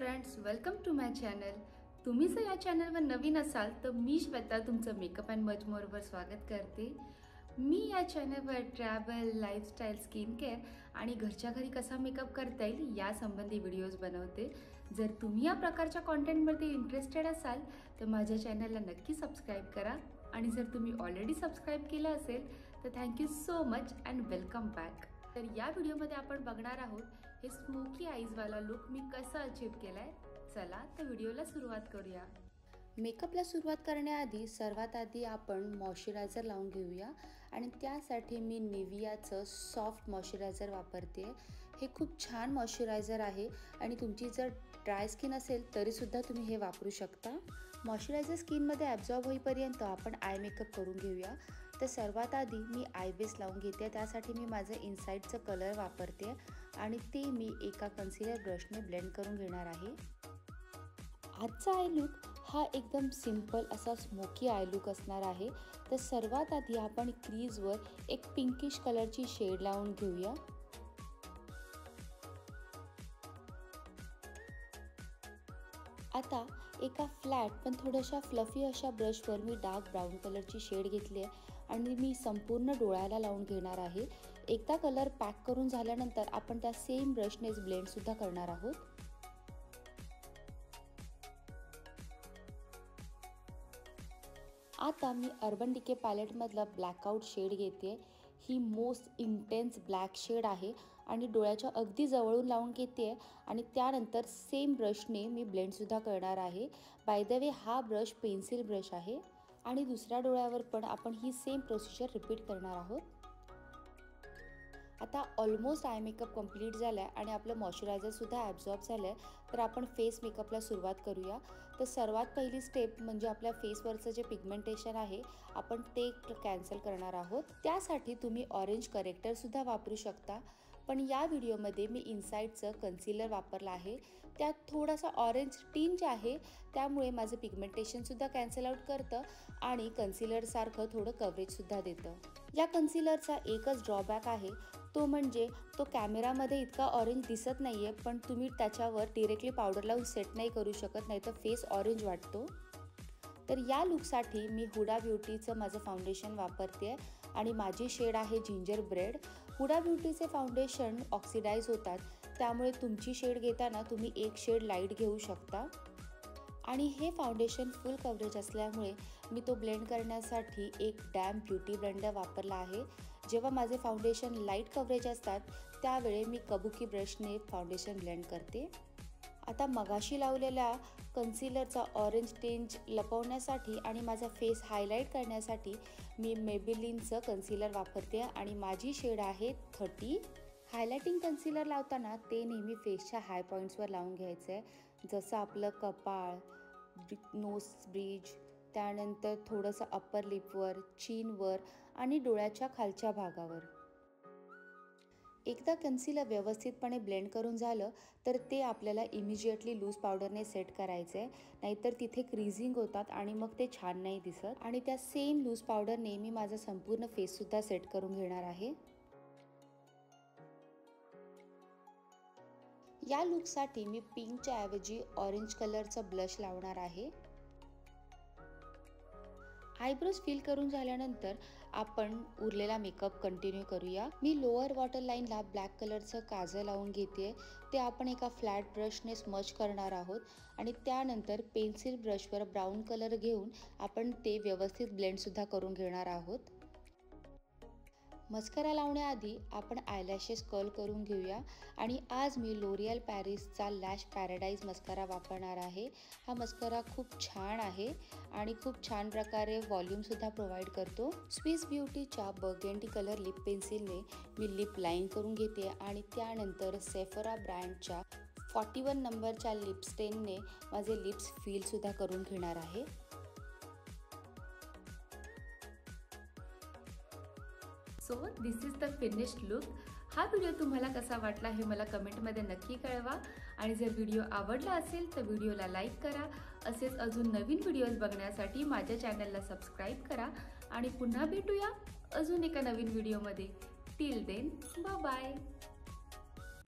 Friends, welcome to my channel. तुम्ही जर या चॅनलवर नवीन असाल तर मी श्वेता तुमचं मेकअप अँड मच मोरवर स्वागत करते। मी या चॅनलवर ट्रॅव्हल, लाईफस्टाईल, स्किन केअर आणि घरच्या घरी कसा मेकअप करता येईल या संबंधी व्हिडिओज बनवते। जर तुम्ही या प्रकारच्या कंटेंटमध्ये इंटरेस्टेड असाल तर माझ्या चॅनलला नक्की सबस्क्राईब करा आणि जर तुम्ही ऑलरेडी सबस्क्राईब केलं असेल तर thank you so much and welcome back. तर या व्हिडिओमध्ये आपण बघणार आहोत हे स्मोकी आईजवाला लुक मी कसा अचीव केलाय। चला तर व्हिडिओला सुरुवात करूया। मेकअपला सुरुवात करण्याआधी सर्वात आधी आपण मॉइश्चरायझर लावून घेऊया आणि त्यासाठी मी निव्हियाचं सॉफ्ट मॉइश्चरायझर वापरते। हे खूप छान मॉइश्चरायझर आहे आणि तुमची जर ड्राय स्किन असेल तरीसुद्धा तुम्ही हे वापरू शकता। मॉइश्चरायझर स्किनमध्ये ॲब्झॉर्ब होईपर्यंत आपण आय मेकअप करून घेऊया। तर सर्वात आधी मी आय बेस लावून घेते। त्यासाठी मी माझं इनसाइडचं कलर वापरते आणि ते मी एका कन्सिलर ब्रशने ब्लेंड करून घेणार आहे। आजचा आय लुक हा एकदम सिंपल असा स्मोकी आय लुक असणार आहे। तर सर्वात आधी आपण क्रीजवर एक पिंकिश कलरची शेड लावून घेऊया। आता एका फ्लॅट पण थोड्याशा फ्लफी अशा ब्रशवर मी डार्क ब्राऊन कलरची शेड घेतली आहे आणि मी संपूर्ण डोळ्याला लावून घेणार आहे। एकदा कलर पॅक करून झाल्यानंतर आपण त्या सेम ब्रशनेच ब्लेंडसुद्धा करणार आहोत। आता मी अर्बन डिके पॅलेटमधला ब्लॅकआउट शेड घेते। ही मोस्ट इंटेन्स ब्लॅक शेड आहे आणि डोळ्याच्या अगदी जवळून लावून घेते आणि त्यानंतर सेम ब्रशने मी ब्लेंडसुद्धा करणार आहे। बाय द वे हा ब्रश पेन्सिल ब्रश आहे आणि दुसऱ्या डोळ्यावर पण आपण ही सेम प्रोसिजर रिपीट करणार आहोत। आता ऑलमोस्ट आय मेकअप कंप्लीट झाला आहे आणि आपलं मॉइश्चरायझरसुद्धा ॲब्झॉर्ब झालं आहे। तर आपण फेस मेकअपला सुरुवात करूया। तर सर्वात पहिली स्टेप म्हणजे आपल्या फेसवरचं जे पिगमेंटेशन आहे आपण ते कॅन्सल करणार आहोत। त्यासाठी तुम्ही ऑरेंज करेक्टरसुद्धा वापरू शकता, पण या व्हिडिओमध्ये मी इनसाइडचं कन्सिलर वापरलं आहे। त्यात थोडासा ऑरेंज टिंज आहे, त्यामुळे माझं पिगमेंटेशनसुद्धा कॅन्सल आउट करतं आणि कन्सिलरसारखं थोडं कव्हरेजसुद्धा देतं। या कन्सिलरचा एकच ड्रॉबॅक आहे, तो म्हणजे तो कॅमेरामध्ये इतका ऑरेंज दिसत नाही आहे, पण तुम्ही त्याच्यावर डिरेक्टली पावडर लावून सेट नाही करू शकत, नाही तर फेस ऑरेंज वाटतो। तर या लुकसाठी मी हुडा ब्युटीचं माझं फाउंडेशन वापरते आणि माझी शेड आहे जिंजर ब्रेड। हुडा ब्युटीचे फाउंडेशन ऑक्सिडाइज होतात, त्यामुळे तुमची शेड घेताना तुम्ही एक शेड लाईट घेऊ शकता आणि हे फाउंडेशन फुल कव्हरेज असल्यामुळे मी तो ब्लेंड करण्यासाठी एक डॅम ब्युटी ब्लेंडर वापरला आहे। जेव्हा माझे फाउंडेशन लाईट कव्हरेज असतात त्यावेळी मी कबुकी ब्रशने फाउंडेशन ब्लेंड करते। आता मगाशी लावलेल्या कन्सिलरचा ऑरेंज टिंज लपवण्यासाठी आणि माझा फेस हायलाईट करण्यासाठी मी मेबेलिनचं कन्सिलर वापरते आणि माझी शेड आहे 30। हायलायटिंग कन्सिलर लावताना ते नेहमी फेसच्या हाय पॉईंट्सवर लावून घ्यायचं आहे, जसं आपलं कपाळ, नोज ब्रिज, त्यानंतर थोडंसं अप्पर लिपवर, चीनवर आणि डोळ्याच्या खालच्या भागावर। एकदा कन्सिलर व्यवस्थितपणे ब्लेंड करून झालं तर ते आपल्याला इमिजिएटली लूज पावडरने सेट करायचं आहे, नाहीतर तिथे क्रीजिंग होतात आणि मग ते छान नाही दिसत। आणि त्या सेम लूज पावडरने मी माझा संपूर्ण फेससुद्धा सेट करून घेणार आहे। या लुकसाठी मी पिंकच्या ऐवजी ऑरेंज कलरचं ब्लश लावणार आहे। आयब्रोज फिल करून झाल्यानंतर आपण उरलेला मेकअप कंटिन्यू करूया। मी लोअर वॉटर लाईनला ब्लॅक कलरचं काजळ लावून घेते। ते आपण एका फ्लॅट ब्रशने स्मच करणार आहोत आणि त्यानंतर पेन्सिल ब्रशवर ब्राऊन कलर घेऊन आपण ते व्यवस्थित ब्लेंडसुद्धा करून घेणार आहोत। मस्करा लावण्याआधी आपण आयलॅशेस कर्ल करून घेऊया आणि आज मी लोरियल पॅरिसचा लॅश पॅराडाईज मस्करा वापरणार आहे। हा मस्करा खूप छान आहे आणि खूप छान प्रकारे व्हॉल्यूमसुद्धा प्रोव्हाइड करतो। स्विस ब्युटीच्या बर्गंडी कलर लिप पेन्सिलने मी लिप लाईन करून घेते आणि त्यानंतर सेफोरा ब्रँडच्या 41 नंबरच्या लिपस्टेनने माझे लिप्स फीलसुद्धा करून घेणार आहे। So this is the finished look. हा व्हिडिओ तुम्हाला कसा वाटला हे मला कमेंटमध्ये नक्की कळवा आणि जर व्हिडिओ आवडला असेल तर व्हिडिओला लाईक करा। असेच अजून नवीन व्हिडिओज बघण्यासाठी माझ्या चॅनलला सबस्क्राईब करा आणि पुन्हा भेटूया अजून एका नवीन व्हिडिओमध्ये। Till then bye bye.